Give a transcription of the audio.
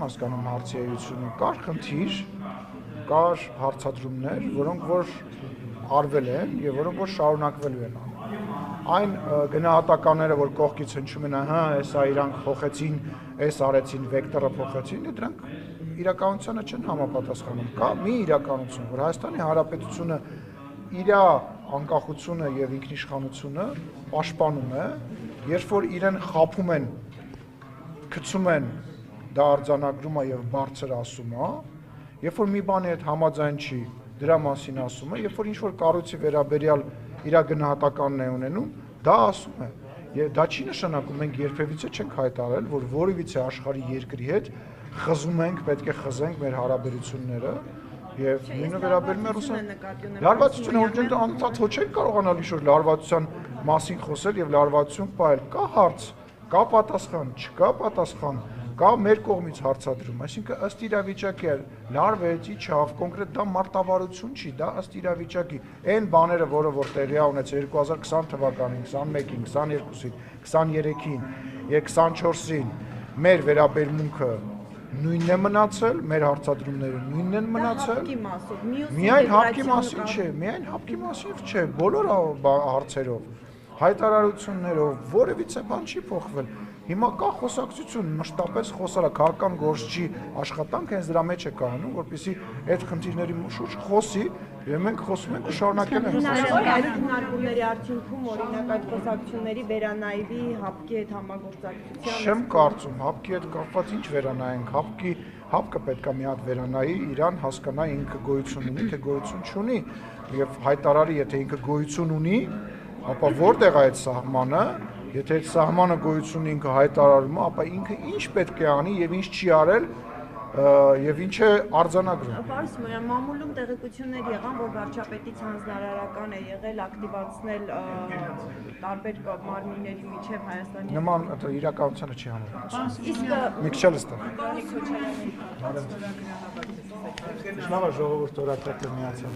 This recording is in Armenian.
Հասկանում հարցի էությունը կար խնդիր, կար հարցադրումներ, որոնք որ արվել են եւ որոնք որ շարունակվելու են։ Այն գնահատականները, որ կողքից հնչում են, հա, հեսա իրանք փոխեցին, էս արեցին, վեկտորը փոխեցին, դրանք իրականությանը չեն համապատասխանում։ Կա մի իրականություն, որ Հայաստանի Հանրապետությունը իր անկախությունը եւ ինքնիշխանությունը պաշտպանում է, երբ որ իրեն խաբում են, գցում են դա արձանագրում է եւ բարձր ասում է, երբ որ մի բանի հետ համաձայն չի, դրա մասին ասում է, երբ որ ինչ-որ կառույցի վերաբերյալ իր գնահատականն է ունենում, դա ասում է։ Եվ դա չի նշանակում մենք երբևիցե չենք հայտարարել, որ որևիցե աշխարհի երկրի հետ խզում ենք, պետք է խզենք մեր հարաբերությունները եւ նույնը վերաբերում է Ռուսաստանին։ Լարվածությունը որ անընդհատ ոչ չենք կարողանալ ինչ-որ լարվածության մասին խոսել եւ լարվածություն պահել։ Կա հարց, կա պատասխան, չկա պատասխան, կա մեր կողմից հարցադրում, այսինքն ըստ իրավիճակի լարվեց, իջավ, կոնկրետ դա մարտավարություն չի, դա ըստ իրավիճակի այն բաները, որը որ տեղի ունեցել 2020 թվականին, 21-ին, 22-ին, 23-ին եւ 24-ին մեր վերաբերմունքը նույնն է մնացել, մեր հարցադրումները նույնն են մնացել։ Միայն հապկի մասին չէ, միայն հապկի մասին չէ, բոլոր հարցերով, հայտարարություններով որևիցե բան չի փոխվել։ Հիմա կա խոսակցություն, մշտապես խոսալը քաղաքական գործչի աշխատանք հենց դրա մեջ է կայանում, որպեսզի այդ խնդիրների շուրջ խոսի, եւ մենք խոսում ենք ու շարունակել ենք խոսել։ Այդ քննարկումների արդյունքում օրինակ այդ խոսակցությունների վերանայվի հապկի հետ համագործակցության։ Չեմ կարծում, հապկի հետ կապված ինչ վերանայենք, հապկը պետք է մի հատ վերանայի, իրան հասկանա ինքը գոյություն ունի, թե գոյություն չունի, եւ հայտարարի, եթե ինքը գոյություն ունի, ապա որտեղ է այդ սահմանը։ Եթե այդ սահմանը գոյությունը ինքը հայտարարում է, ապա ինքը ինչ պետք է անի եւ ինչ չի արել եւ ինչ է արձանագրում։ Պարոն Սիմոնյան, մամուլում տեղեկություններ եղան, որ վարչապետից հանձնարարական է եղել ակտիվացնել տարբեր մարմինների միջև Հայաստանի։ Նման իրականությանը չի համապատասխանում։ Իսկ մի քիչ էլ ստեղ։ Շնորհակալ ժողովուրդ օրակարգը միացավ։